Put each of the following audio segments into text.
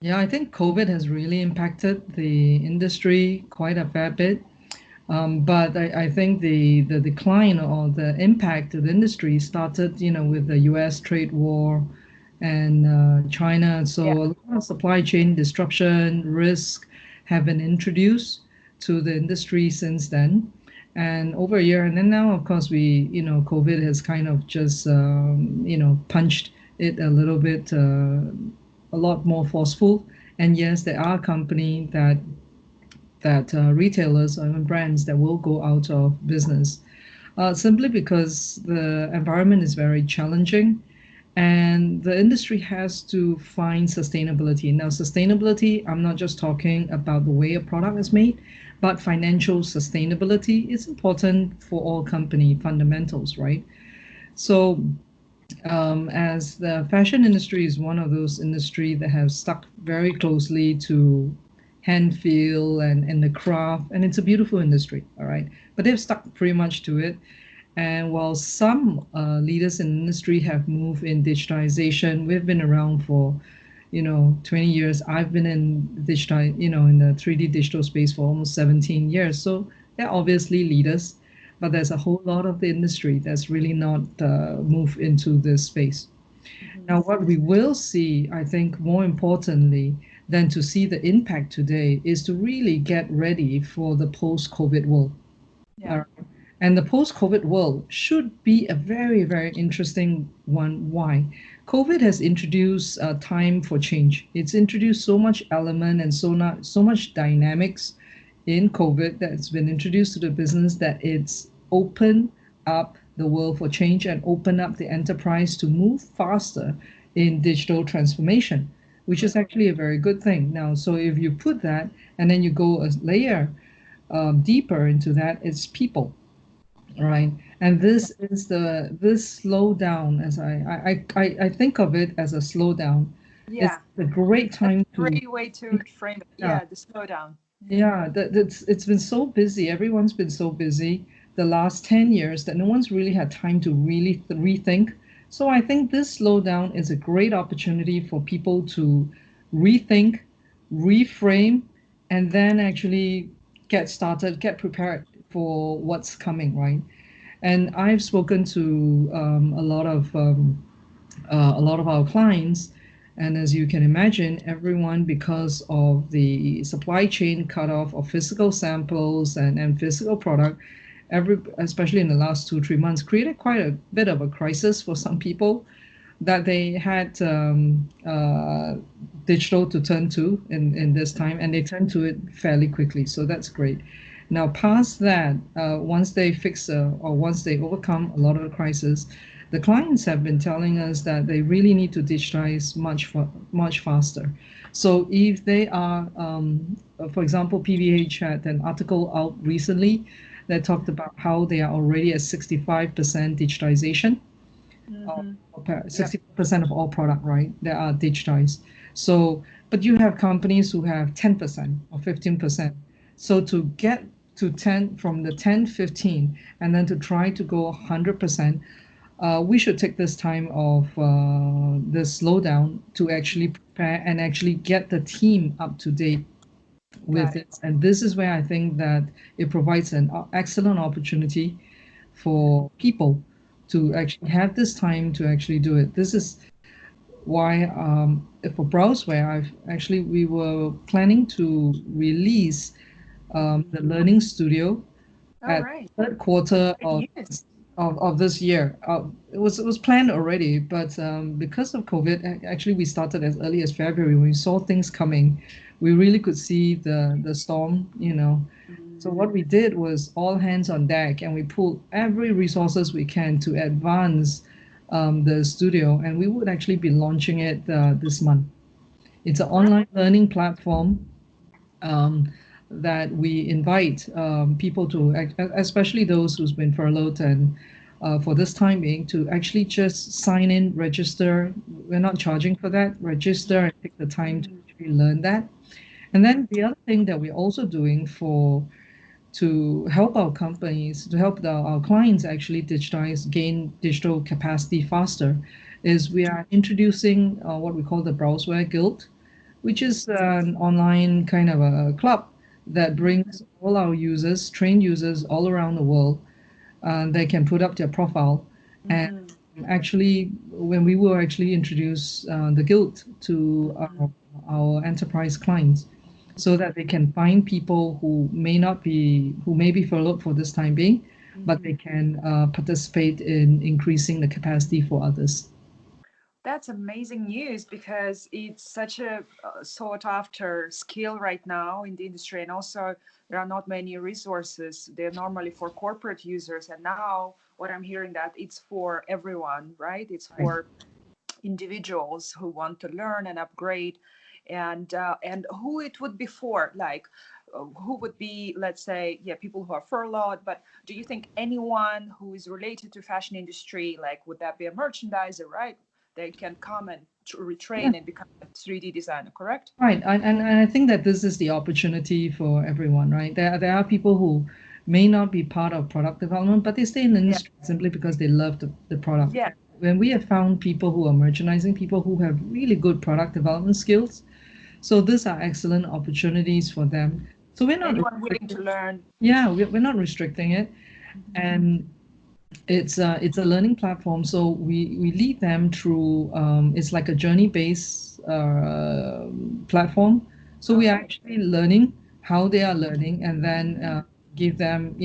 Yeah, I think COVID has really impacted the industry quite a fair bit. But I think the decline or the impact to the industry started, with the U.S. trade war and China. Yeah. So a lot of supply chain disruption risk have been introduced to the industry since then. And over a year, and then now, of course, COVID has kind of just, punched it a little bit, a lot more forceful. And yes, there are companies that retailers or even brands that will go out of business simply because the environment is very challenging and the industry has to find sustainability. Now, sustainability, I'm not just talking about the way a product is made, but financial sustainability is important for all company fundamentals, right? So, as the fashion industry is one of those industry that have stuck very closely to hand feel and the craft, and it's a beautiful industry, all right. But they've stuck pretty much to it. And while some leaders in the industry have moved in digitalization, we've been around for 20 years. I've been in digital, in the 3D digital space for almost 17 years. So they're obviously leaders, but there's a whole lot of the industry that's really not moved into this space. Mhm. Now, what we will see, I think, more importantly than to see the impact today, is to really get ready for the post-COVID world. Yeah. All right. And the post-COVID world should be a very, very interesting one. Why? COVID has introduced time for change. It's introduced so much element and so much dynamics in COVID that's been introduced to the business that it's opened up the world for change and opened up the enterprise to move faster in digital transformation, which is actually a very good thing. Now, so if you put that and then you go a layer deeper into that, it's people, right? And Yeah. this slowdown, as I think of it as a slowdown. It's Yeah. a great That's time a to great way to think. frame it. Yeah, Yeah, the slowdown. yeah. It's been so busy. Everyone's been so busy the last 10 years that no one's really had time to really rethink. So I think this slowdown is a great opportunity for people to rethink, reframe, and then actually get started, get prepared for what's coming, right? And I've spoken to a lot of our clients, and as you can imagine, everyone, because of the supply chain cutoff of physical samples and physical product, especially in the last 2 3 months, created quite a bit of a crisis for some people that they had digital to turn to in this time, and they turned to it fairly quickly. So that's great. Now, past that, once they fix or once they overcome a lot of the crisis, the clients have been telling us that they really need to digitize much faster. So if they are, for example, PVH had an article out recently that talked about how they are already at 65% digitization of Mm-hmm. Yep. 60% of all product, right, that are digitized. So, but you have companies who have 10% or 15%. So to get to 10 from the 10, 15, and then to try to go 100%, we should take this time of this slowdown to actually prepare and actually get the team up to date with Got it. it. And this is where I think that it provides an excellent opportunity for people to actually have this time to actually do it. This is why for Browseware, we were planning to release the Learning Studio All at right. third quarter Great news. of this year. It was planned already, but because of COVID, actually we started as early as February. When we saw things coming, we really could see the storm. So Mm. what we did was all hands on deck, and we pulled every resources we can to advance the studio, and we would actually be launching it this month. It's an Great. online learning platform um, that we invite people to, especially those who's been furloughed and for this time being, to actually just sign in, register. We're not charging for that. Register and take the time to Mm. actually learn that. And then the other thing that we're also doing for to help our companies, to help our clients actually digitize, gain digital capacity faster, is we are introducing what we call the Browseware Guild. which is an online kind of a club that brings all our users, trained users all around the world. They can put up their profile. And Mm-hmm. actually, when we will actually introduce the guild to our enterprise clients, so that they can find people who may be furloughed for this time being, but they can participate in increasing the capacity for others. That's amazing news because it's such a sought after skill right now in the industry. And also, there are not many resources. They're normally for corporate users. And now, what I'm hearing that it's for everyone, right? It's Right. for individuals who want to learn and upgrade, and who it would be for, like who would be, let's say, yeah, people who are furloughed. But do you think anyone who is related to fashion industry, like would that be a merchandiser, right? They can come and Yeah. retrain and become a 3D designer, correct? Right, and I think that this is the opportunity for everyone, right? There are people who may not be part of product development, but they stay in the Yeah. industry simply because they love the product. Yeah. When we have found people who are merchandising, people who have really good product development skills, so these are excellent opportunities for them. So we're not Anyone willing restricting, to learn. yeah, we're not restricting it, and it's a learning platform. So we lead them through it's like a journey based platform. So we are Okay. actually learning how they are learning, and then give them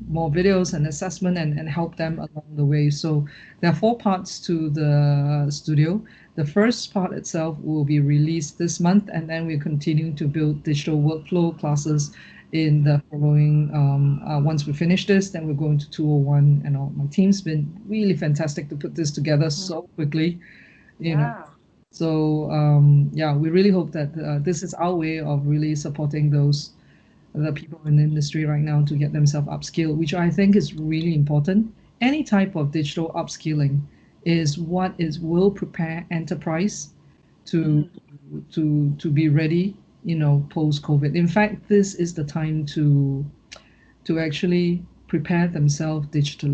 more videos and assessment, and help them along the way. So there are four parts to the studio. The first part itself will be released this month, and then we're continuing to build digital workflow classes in the following. Once we finish this, then we're going to 201, and all. My team's been really fantastic to put this together so quickly. You know, Yeah. so yeah, we really hope that this is our way of really supporting those the people in the industry right now to get themselves upskilled, which I think is really important. Any type of digital upskilling is what is will prepare enterprise to to be ready, post COVID. In fact, this is the time to actually prepare themselves digitally.